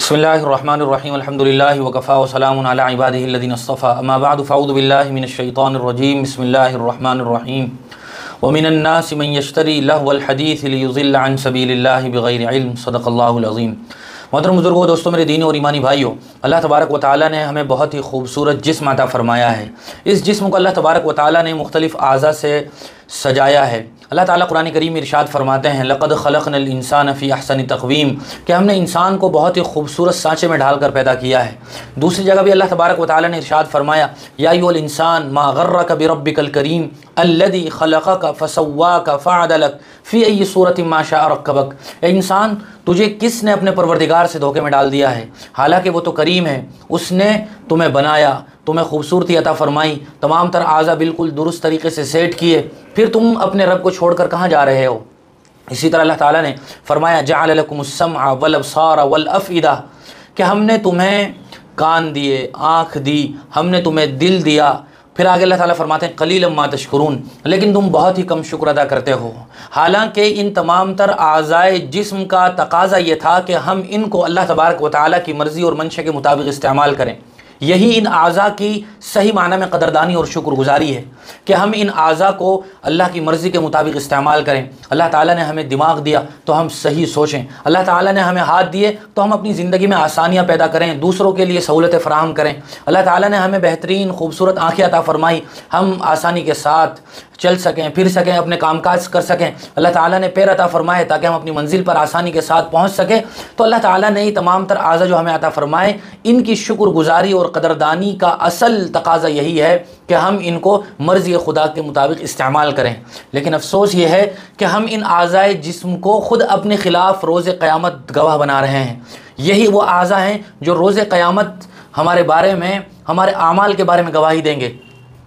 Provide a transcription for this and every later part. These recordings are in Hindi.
बिस्मिल्लाहिर्रहमानिर्रहीम अल्हम्दुलिल्लाहि वकफ़ा व सलामुन अला इबादिहिल्लज़ीना इस्तफ़ा अम्मा बअद फ़अऊज़ु बिल्लाहि मिनश्शैतानिर्रजीम बिस्मिल्लाहिर्रहमानिर्रहीम व मिनन्नासि मन यश्तरी लहवल हदीस लियुज़िल्ल अन सबीलिल्लाहि बिग़ैरि इल्म सदक़ल्लाहुल अज़ीम। मोहतरम बुज़ुर्गों, दोस्तों, मेरे दीनी और ईमानी भाइयों, अल्लाह तबारक व तआला ने हमें बहुत ही खूबसूरत जिस्म अता फ़रमाया है। इस जिस्म को अल्लाह तबारक व तआला ने मुख्तलिफ़ आज़ा से सजाया है। अल्लाह ताला कुरान करीम में इरशाद फरमाते हैं, लक़द ख़लक़नल इंसान फ़ी अहसनि तक़वीम, कि हमने इंसान को बहुत ही खूबसूरत सांचे में ढाल कर पैदा किया है। दूसरी जगह भी अल्लाह तबारक व तआला ने इरशाद फरमाया, या अय्युहल इंसान मा गर्रक बिरब्बिकल करीम अल्लज़ी ख़लक़क फ़सव्वाक फ़अदलक फ़ी अय्यि सूरतिन मा शाअ रक्कबक। ए इंसान, तुझे किसने अपने परवरदिगार से धोखे में डाल दिया है? हालांकि वो तो करीम है, उसने तुम्हें बनाया, तुम्हें खूबसूरती अता फ़रमाई, तमाम तर आज़ा बिल्कुल दुरुस्त तरीके से सेट किए, फिर तुम अपने रब को छोड़कर कहाँ जा रहे हो? इसी तरह अल्लाह ताला ने फरमाया, जअल लकुमुस्समअ वल अब्सार वल अफ़इदा, कि हमने तुम्हें कान दिए, आँख दी, हमने तुम्हें दिल दिया। फिर आगे अल्लाह ताला फरमाते हैं, क़लीलन मा तशकुरून, लेकिन तुम बहुत ही कम शुक्र अदा करते हो। हालांकि इन तमाम तर आज़ाए जिस्म का तकाज़ा ये था कि हम इनको अल्लाह तबारक व तआला की मर्ज़ी और मंशा के मुताबिक इस्तेमाल करें। यही इन आज़ा की सही माना में कदरदानी और शुक्रगुजारी है कि हम इन आज़ा को अल्लाह की मर्ज़ी के मुताबिक इस्तेमाल करें। अल्लाह ताला ने हमें दिमाग दिया तो हम सही सोचें, अल्लाह ताला ने हमें हाथ दिए तो हम अपनी ज़िंदगी में आसानियाँ पैदा करें, दूसरों के लिए सहूलतें फ़राहम करें। अल्लाह ताला ने हमें बेहतरीन खूबसूरत आँखें अता फ़रमाई, हम आसानी के साथ चल सकें, फिर सकें, अपने कामकाज कर सकें। अल्लाह ताला ने पैर अता फ़रमाए ताकि हम अपनी मंजिल पर आसानी के साथ पहुँच सकें। तो अल्लाह ताला ने तमाम तर आज़ा जो हमें अता फ़रमाए, इनकी शुक्रगुजारी और कदरदानी का असल तकाज़ा यही है कि हम इनको मर्ज़ी खुदा के मुताबिक इस्तेमाल करें। लेकिन अफसोस ये है कि हम इन आज़ाए जिस्म को ख़ुद अपने ख़िलाफ़ रोज़े क़यामत गवाह बना रहे हैं। यही वो आज़ा हैं जो रोज़े क़यामत हमारे बारे में, हमारे आमाल के बारे में गवाही देंगे।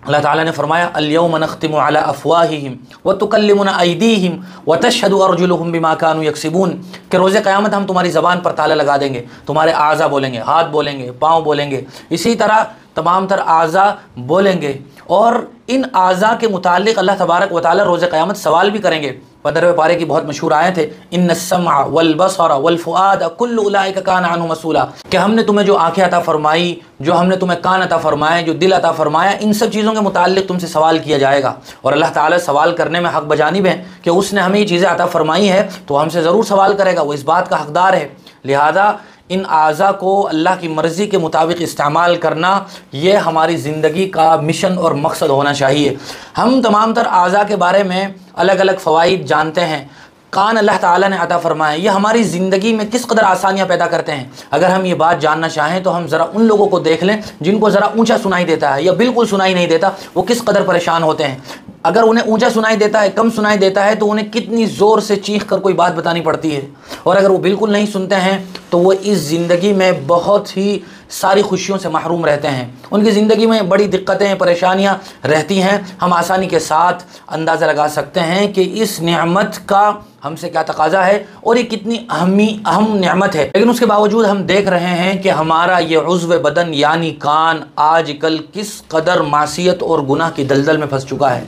अल्लाह ताला ने फरमाया, अल-यौम नख्तिमु अला अफ़वाहिहिम व तुकल्लिमुना अयदीहिम व तशहदु अर्जुलुहुम बिमा कानू यक्सिबून, कि रोज़े क़यामत हम तुम्हारी ज़बान पर ताला लगा देंगे, तुम्हारे आज़ा बोलेंगे, हाथ बोलेंगे, पाँव बोलेंगे, इसी तरह तमाम तर आज़ा बोलेंगे। और इन आज़ा के मुतालिक अल्लाह तबारक व तआला रोज़े क़यामत सवाल भी करेंगे। 15वें पारे की बहुत मशहूर आयत है, इन्नस्समअ वल बसर वल फुआद कुल्लु उलाइका कान अन्हु मसूला, कि हमने तुम्हें जो आँखें अता फ़रमाई, जो हमने तुम्हें कान अता फ़रमाए, जो दिल अता फ़रमाया, इन सब चीज़ों के मुताल्लिक़ तुमसे सवाल किया जाएगा। और अल्लाह ताला सवाल करने में हक़ बजानिब है कि उसने हमें ये चीज़ें अता फ़रमाई है तो हमसे ज़रूर सवाल करेगा, वो इस बात का हक़दार है। लिहाजा इन आज़ा को अल्लाह की मर्ज़ी के मुताबिक इस्तेमाल करना, ये हमारी ज़िंदगी का मिशन और मकसद होना चाहिए। हम तमाम तर आज़ा के बारे में अलग अलग फ़वाइद जानते हैं। कान अल्लाह ताला ने अता फ़रमाया, ये हमारी ज़िंदगी में किस कदर आसानियाँ पैदा करते हैं। अगर हम ये बात जानना चाहें तो हम ज़रा उन लोगों को देख लें जिनको ज़रा ऊंचा सुनाई देता है या बिल्कुल सुनाई नहीं देता, वो किस कदर परेशान होते हैं। अगर उन्हें ऊंचा सुनाई देता है, कम सुनाई देता है, तो उन्हें कितनी ज़ोर से चीख कर कोई बात बतानी पड़ती है। और अगर वो बिल्कुल नहीं सुनते हैं तो वो इस ज़िंदगी में बहुत ही सारी खुशियों से महरूम रहते हैं। उनकी ज़िंदगी में बड़ी दिक्कतें, परेशानियाँ रहती हैं। हम आसानी के साथ अंदाज़ा लगा सकते हैं कि इस नेमत का हमसे क्या तकाज़ा है और ये कितनी अहम नेमत है। लेकिन उसके बावजूद हम देख रहे हैं कि हमारा ये उज़्व बदन यानी कान आजकल किस कदर मासियत और गुनाह की दलदल में फंस चुका है।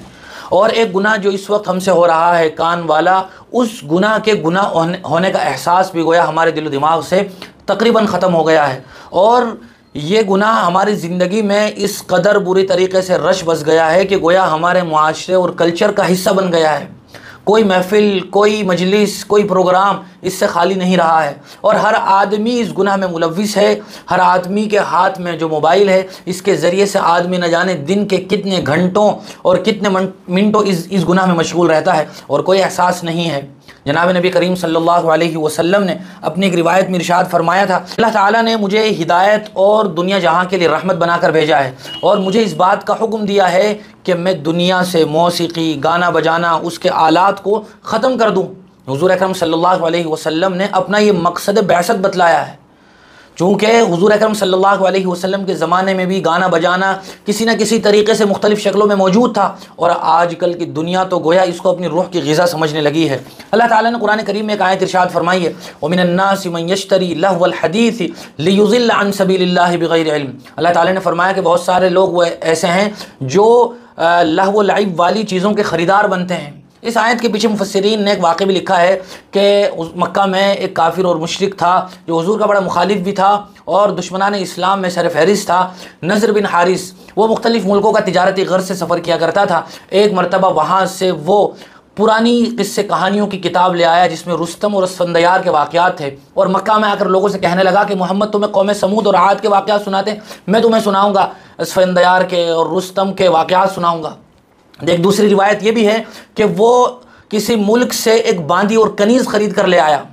और एक गुनाह जो इस वक्त हमसे हो रहा है, कान वाला, उस गुनाह के गुनाह होने का एहसास भी गोया हमारे दिल दिमाग से तकरीबन ख़त्म हो गया है। और ये गुनाह हमारी ज़िंदगी में इस कदर बुरी तरीके से रश बस गया है कि गोया हमारे मुआशरे और कल्चर का हिस्सा बन गया है। कोई महफ़िल, कोई मजलिस, कोई प्रोग्राम इससे खाली नहीं रहा है। और हर आदमी इस गुनाह में मुलव्विस है। हर आदमी के हाथ में जो मोबाइल है, इसके ज़रिए से आदमी न जाने दिन के कितने घंटों और कितने मिनटों इस गुनाह में मशगूल रहता है और कोई एहसास नहीं है। जनाब नबी करीम सल्लल्लाहु अलैहि वसल्लम ने अपनी एक रिवायत में इरशाद फरमाया था, अल्लाह ताला ने मुझे हिदायत और दुनिया जहाँ के लिए रहमत बनाकर भेजा है और मुझे इस बात का हुक्म दिया है कि मैं दुनिया से मौसीकी, गाना बजाना, उसके आलात को ख़त्म कर दूँ। हुज़ूर अकरम सल्लल्लाहु अलैहि वसल्लम ने अपना ये मकसद बैसत बतलाया है। चूँकि हुज़ूर अकरम सल्लल्लाहु अलैहि वसल्लम के ज़माने में भी गाना बजाना किसी न किसी तरीके से मुख्तलिफ़ शक्लों में मौजूद था और आजकल की दुनिया तो गोया इसको अपनी रूह की ग़िज़ा समझने लगी है। अल्लाह ताला ने कुरान करीम में एक आयत इरशाद फरमाई है, व मिनन्नासि मन यश्तरी लहवल हदीस लियुज़िल्ल अन सबीलिल्लाहि बिग़ैरि इल्म। अल्लाह ताला ने फरमाया कि बहुत सारे लोग वो ऐसे हैं जो लहव व लइब वाली चीज़ों के ख़रीदार बनते हैं, इस आयत के पीछे मुफस्सिरीन ने एक वाक़या भी लिखा है कि मक्का में एक काफिर और मुशरिक था जो हुजूर का बड़ा मुखालिफ भी था और दुश्मनान इस्लाम में सर फहरिस्त था। नज़र बिन हारिस वो मुख्तलिफ़ मुल्कों का तिजारती गर्ज से सफ़र किया करता था। एक मरतबा वहाँ से वो पुरानी किस्से कहानियों की किताब ले आया जिसमें रुस्तम और अस्फंदयार के वाक़यात थे, और मक्का में आकर लोगों से कहने लगा कि मोहम्मद तुम्हें कौम समूद और आद के वाक़यात सुनाते, मैं तुम्हें सुनाऊँगा अस्फंदयार के और रुस्तम के वाक़यात सुनाऊँगा। एक दूसरी रिवायत ये भी है कि वो किसी मुल्क से एक बांदी और कनीज़ ख़रीद कर ले आया।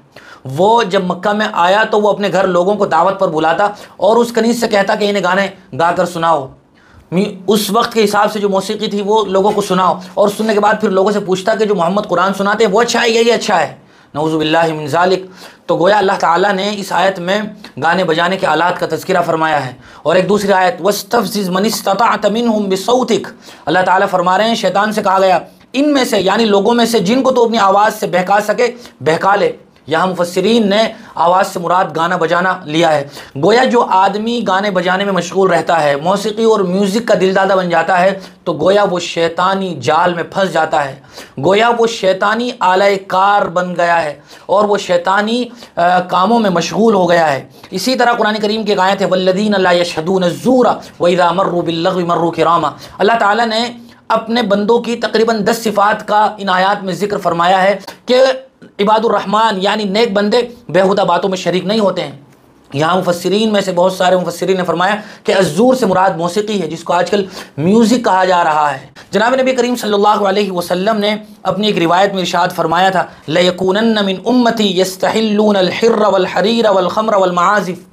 वो जब मक्का में आया तो वो अपने घर लोगों को दावत पर बुलाता और उस कनीज़ से कहता कि इन्हें गाने गा कर सुनाओ। उस वक्त के हिसाब से जो मौसीकी थी वो लोगों को सुनाओ, और सुनने के बाद फिर लोगों से पूछता कि जो मोहम्मद कुरान सुनाते हैं वो अच्छा है या ये अच्छा है, नऊज़ु बिल्लाहि मिन ज़ालिक। तो गोया अल्लाह ताला ने इस आयत में गाने बजाने के आलात का तज़किरा फरमाया है। और एक दूसरी आयत वस्तफ़ज़िज़ मन इस्तताअत मिनहुम बिसौतिक, अल्लाह ताला फरमा रहे हैं शैतान से कहा गया इनमें से यानी लोगों में से जिनको तो अपनी आवाज़ से बहका सके बहका ले। यहाँ मुफस्सिरीन ने आवाज़ से मुराद गाना बजाना लिया है। गोया जो आदमी गाने बजाने में मशगूल रहता है, मौसीकी और म्यूज़िक का दिलदादा बन जाता है, तो गोया वो शैतानी जाल में फंस जाता है, गोया वो शैतानी आला कार बन गया है और वो शैतानी कामों में मशगूल हो गया है। इसी तरह कुरान करीम की आयत है वल्लज़ीना ला यशहदून ज़ूरा व इज़ा मर्रू बिल्लग़्वी मर्रू किरामा। अल्लाह ताला ने अपने बंदों की तकरीबन 10 सिफ़ात का इन आयात में ज़िक्र फरमाया है कि इबादुर रहमान यानी नेक बंदे बेहुदा बातों में शरीक नहीं होते हैं। यहाँ मुफस्सिरीन में से बहुत सारे मुफस्सिरीन ने फरमाया कि अज़्ज़ूर से मुराद मौसीकी है, जिसको आजकल म्यूज़िक कहा जा रहा है। जनाब नबी करीम सल्लल्लाहु अलैहि वसल्लम ने अपनी एक रिवायत में इरशाद फरमाया था लयकूनन्न मिन उम्मती यस्तहिल्लून अल-हिर्र वल-हरीर वल-खम्र वल-मआज़िफ़,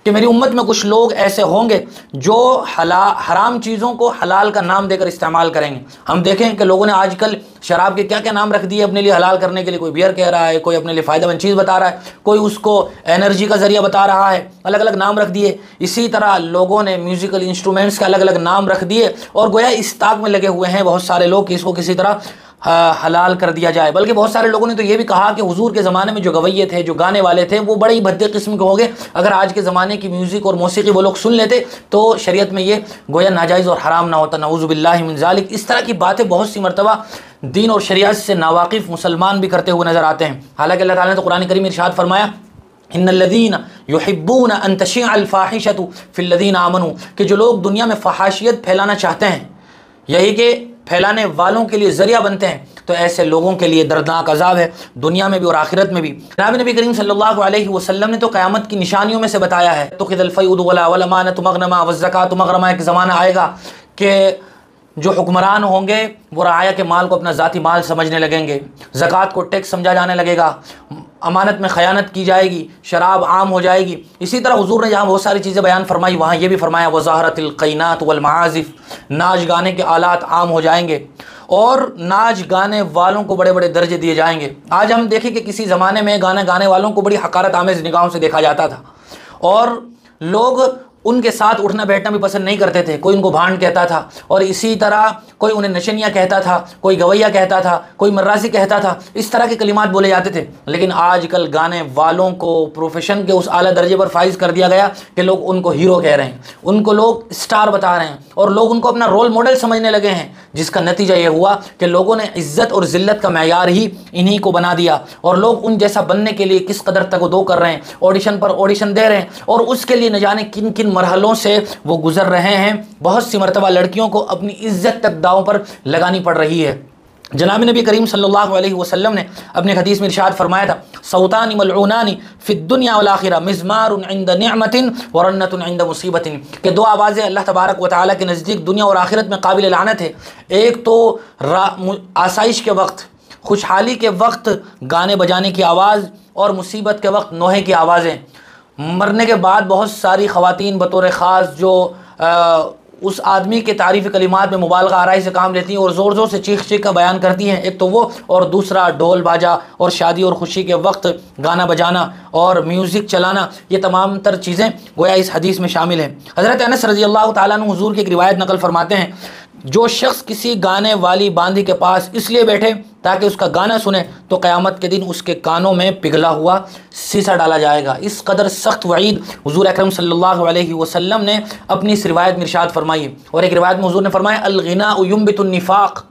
कि मेरी उम्मत में कुछ लोग ऐसे होंगे जो हराम चीज़ों को हलाल का नाम देकर इस्तेमाल करेंगे। हम देखें कि लोगों ने आजकल शराब के क्या क्या नाम रख दिए अपने लिए हलाल करने के लिए। कोई बियर कह रहा है, कोई अपने लिए फ़ायदेमंद चीज़ बता रहा है, कोई उसको एनर्जी का ज़रिया बता रहा है, अलग अलग नाम रख दिए। इसी तरह लोगों ने म्यूज़िकल इंस्ट्रूमेंट्स के अलग अलग नाम रख दिए और गोया इस ताक में लगे हुए हैं बहुत सारे लोग कि इसको किसी तरह हलाल कर दिया जाए। बल्कि बहुत सारे लोगों ने तो ये भी कहा कि हुजूर के ज़माने में जो गवैये थे, जो गाने वाले थे, वो बड़े ही भद्दे किस्म के होंगे। अगर आज के ज़माने की म्यूज़िक और मौसीकी वो लोग सुन लेते तो शरीयत में ये गोया नाजायज़ और हराम ना होता, नऊज़ु बिल्लाहि मिन ज़ालिक। इस तरह की बातें बहुत सी मरतबा दीन और शरीयत से नावाकिफ़ मुसलमान भी करते हुए नज़र आते हैं। हालाँकि अल्लाह ताला ने तो कुरान करीम में इरशाद फरमाया इन्नल्लज़ीना युहिब्बूना अन तशिअल फ़ाहिशतु फ़िल्लज़ीना आमनू, कि जो लोग दुनिया में फ़हाशियत फैलाना चाहते हैं, यही कि फैलाने वालों के लिए ज़रिया बनते हैं, तो ऐसे लोगों के लिए दर्दनाक अज़ाब है दुनिया में भी और आखिरत में भी। जनाब नबी करीम सल्लल्लाहु अलैहि वसल्लम ने तो क़यामत की निशानियों में से बताया है तो ख़िदल फ़ैउद वल अमानत मग़नमा वज़्ज़कात मग़रमा, एक ज़माना आएगा कि जो हुक्मरान होंगे वो राया के माल को अपना ज़ाती माल समझने लगेंगे, ज़कात को टैक्स समझा जाने लगेगा, अमानत में ख़यानत की जाएगी, शराब आम हो जाएगी। इसी तरह हुजूर ने जहाँ बहुत सारी चीज़ें बयान फरमाई वहाँ ये भी फरमाया वज़ाहरतिल क़ैनात वल मआज़िफ़, नाच गाने के आलात आम हो जाएंगे और नाच गाने वालों को बड़े बड़े दर्जे दिए जाएंगे। आज हम देखें कि किसी ज़माने में गाना गाने वालों को बड़ी हकारत आमेज़ निगाहों से देखा जाता था और लोग उनके साथ उठना बैठना भी पसंद नहीं करते थे। कोई उनको भांड कहता था और इसी तरह कोई उन्हें नशनिया कहता था, कोई गवैया कहता था, कोई मर्रासी कहता था। इस तरह के कलिमात बोले जाते थे। लेकिन आजकल गाने वालों को प्रोफेशन के उस आला दर्जे पर फाइज कर दिया गया कि लोग उनको हीरो कह रहे हैं, उनको लोग स्टार बता रहे हैं और लोग उनको अपना रोल मॉडल समझने लगे हैं, जिसका नतीजा ये हुआ कि लोगों ने इज़्ज़त और ज़िल्लत का मैयार ही इन्हीं को बना दिया और लोग उन जैसा बनने के लिए किस कदर तगदो कर रहे हैं, ऑडिशन पर ऑडिशन दे रहे हैं और उसके लिए न जाने किन किन मरहलों से वो गुजर रहे हैं। बहुत सी मरतबा लड़कियों को अपनी इज्जत तक दांव पर लगानी पड़ रही है। जनाब नबी करीम सल्लल्लाहु अलैहि वसल्लम ने अपने हदीस में इरशाद फरमाया था सौतानी मलऊनानी फिद दुनिया वल आखिरा मिज़मारुन इंद निअमतिन व रन्नतुन इंद मुसीबतिन, कि दो आवाज़ें अल्लाह तबारक व तआला के नज़दीक दुनिया और आखिरत में काबिल लानत है। एक तो आसाइश के वक्त, खुशहाली के वक्त गाने बजाने की आवाज़ और मुसीबत के वक्त नोहे की आवाज़ें। मरने के बाद बहुत सारी ख़वातीन बतौर ख़ास जो उस आदमी के तारीफ़ कलिमात में मुबालगा आराई से काम लेती हैं और ज़ोर ज़ोर से चीख चीख का बयान करती हैं, एक तो वो, और दूसरा ढोल बाजा और शादी और ख़ुशी के वक्त गाना बजाना और म्यूज़िक चलाना, ये तमाम तर चीज़ें गोया इस हदीस में शामिल हैं। हज़रत अनस रज़ी अल्लाह ताला अन्हु हुज़ूर की एक रिवायत नकल फरमाते हैं, जो शख्स किसी गाने वाली बांदी के पास इसलिए बैठे ताकि उसका गाना सुने तो क़यामत के दिन उसके कानों में पिघला हुआ शीशा डाला जाएगा। इस कदर सख्त वईद हुज़ूर अकरम सल्लल्लाहु अलैहि वसल्लम ने अपनी इस रिवायत में इरशाद फरमाई। और एक रिवायत में हुज़ूर ने फरमाया अल-ग़िनाउ युंबितुन निफ़ाक़,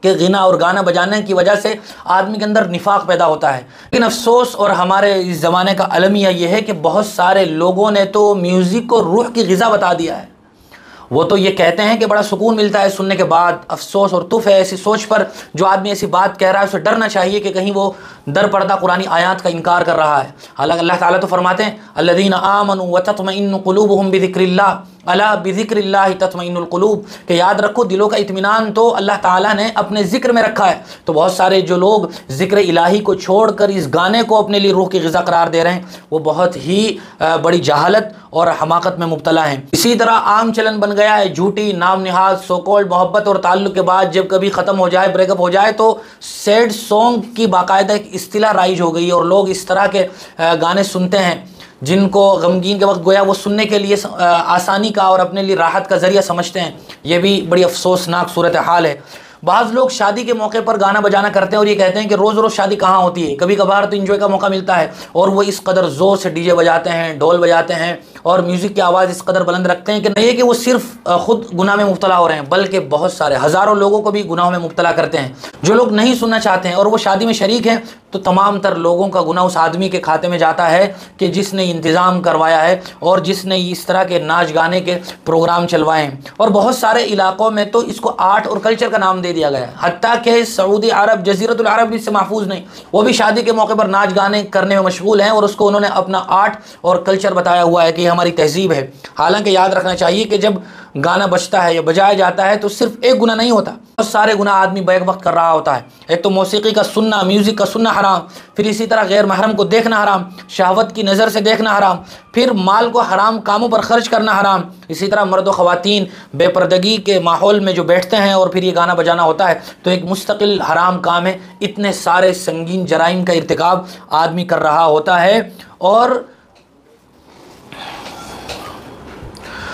कि गिना और गाना बजाने की वजह से आदमी के अंदर निफाक पैदा होता है। लेकिन अफसोस और हमारे इस ज़माने का अलमिया ये है कि बहुत सारे लोगों ने तो म्यूज़िक को रूह की ग़िज़ा बता दिया है। वो तो ये कहते हैं कि बड़ा सुकून मिलता है सुनने के बाद। अफसोस और तुफ़ है ऐसी सोच पर। जो आदमी ऐसी बात कह रहा है उसे डरना चाहिए कि कहीं वो दर पर्दा कुरानी आयात का इनकार कर रहा है। हालांकि अल्लाह ताला तो फरमाते हैं अल्लज़ीना आमनू व तत्मइन्नु क़ुलूबुहुम बिज़िक्रिल्लाह अला बिज़िक्रिल्लाहि तत्मइन्नुल क़ुलूब, कि याद रखो दिलों का इत्मीनान तो अल्लाह ताला ने अपने ज़िक्र में रखा है। तो बहुत सारे जो लोग ज़िक्र इलाही को छोड़कर इस गाने को अपने लिए रूह की ग़िज़ा करार दे रहे हैं, वो बहुत ही बड़ी जहालत और हमाकत में मुब्तला हैं। इसी तरह आम चलन बन गया है झूठी नाम निहाद सोकोल्ड मोहब्बत और ताल्लुक़ के बाद जब कभी ख़त्म हो जाए, ब्रेकअप हो जाए, तो सैड सॉन्ग की बाकायदा एक इस्तिलाह राइज हो गई है और लोग इस तरह के गाने सुनते हैं जिनको गमगीन के वक्त गोया वो सुनने के लिए आसानी का और अपने लिए राहत का ज़रिया समझते हैं। ये भी बड़ी अफसोसनाक सूरत हाल है। बाज़ लोग शादी के मौके पर गाना बजाना करते हैं और ये कहते हैं कि रोज़ रोज़ शादी कहाँ होती है, कभी कभार तो इंजॉय का मौका मिलता है, और वो इस कदर ज़ोर से डीजे बजाते हैं, ढोल बजाते हैं और म्यूज़िक की आवाज़ इस कदर बुलंद रखते हैं कि नहीं कि वो सिर्फ खुद गुनाह में मुब्तला हो रहे हैं, बल्कि बहुत सारे हज़ारों लोगों को भी गुनाहों में मुब्तला करते हैं। जो लोग नहीं सुनना चाहते हैं और वो शादी में शरीक हैं, तो तमाम तर लोगों का गुनाह उस आदमी के खाते में जाता है कि जिसने इंतज़ाम करवाया है और जिसने इस तरह के नाच गाने के प्रोग्राम चलवाए हैं। और बहुत सारे इलाक़ों में तो इसको आर्ट और कल्चर का नाम दे दिया गया है, हत्ता कि सऊदी अरब जज़ीरतुल अरब भी इससे महफूज नहीं। वो भी शादी के मौके पर नाच गाने करने में मशगूल हैं और उसको उन्होंने अपना आर्ट और कल्चर बताया हुआ है कि हमारी तहजीब है। हालांकि याद रखना चाहिए कि जब गाना बजता है या बजाया जाता है तो सिर्फ एक गुनाह नहीं होता, बहुत सारे गुनाह आदमी बैक वक्त कर रहा होता है। एक तो मौसीकी का सुनना, म्यूज़िक का सुनना हराम, फिर इसी तरह गैर महरम को देखना हराम, शहवत की नज़र से देखना हराम, फिर माल को हराम कामों पर खर्च करना हराम। इसी तरह मर्द व ख़वातीन बेपर्दगी के माहौल में जो बैठते हैं और फिर ये गाना बजाना होता है तो एक मुस्तकिल हराम काम है। इतने सारे संगीन जराइम का इर्तिकाब आदमी कर रहा होता है।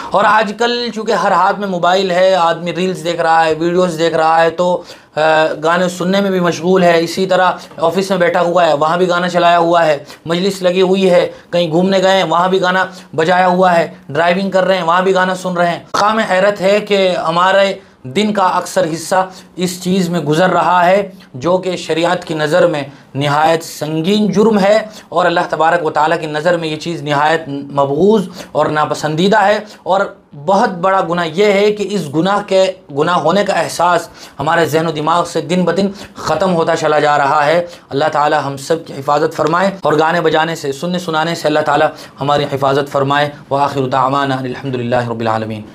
और आजकल चूँकि हर हाथ में मोबाइल है, आदमी रील्स देख रहा है, वीडियोस देख रहा है, तो गाने सुनने में भी मशगूल है। इसी तरह ऑफिस में बैठा हुआ है, वहाँ भी गाना चलाया हुआ है, मजलिस लगी हुई है, कहीं घूमने गए हैं वहाँ भी गाना बजाया हुआ है, ड्राइविंग कर रहे हैं वहाँ भी गाना सुन रहे हैं। काम हैरत है कि हमारे दिन का अक्सर हिस्सा इस चीज़ में गुज़र रहा है जो कि शरीयत की नज़र में नहायत संगीन जुर्म है और अल्लाह तबारक व तआला की नज़र में ये चीज़ नहायत मबगूज़ और नापसंदीदा है। और बहुत बड़ा गुनाह यह है कि इस गुनाह होने का एहसास हमारे ज़हन व दिमाग से दिन ब दिन ख़त्म होता चला जा रहा है। अल्लाह ताला हम सब की हिफाजत फरमाए और गाने बजाने से, सुनने सुनाने से अल्लाह ताला हमारी हिफाजत फरमाए। व आखिर दावाना अनिल हम्दुलिल्लाहि रब्बिल आलमीन।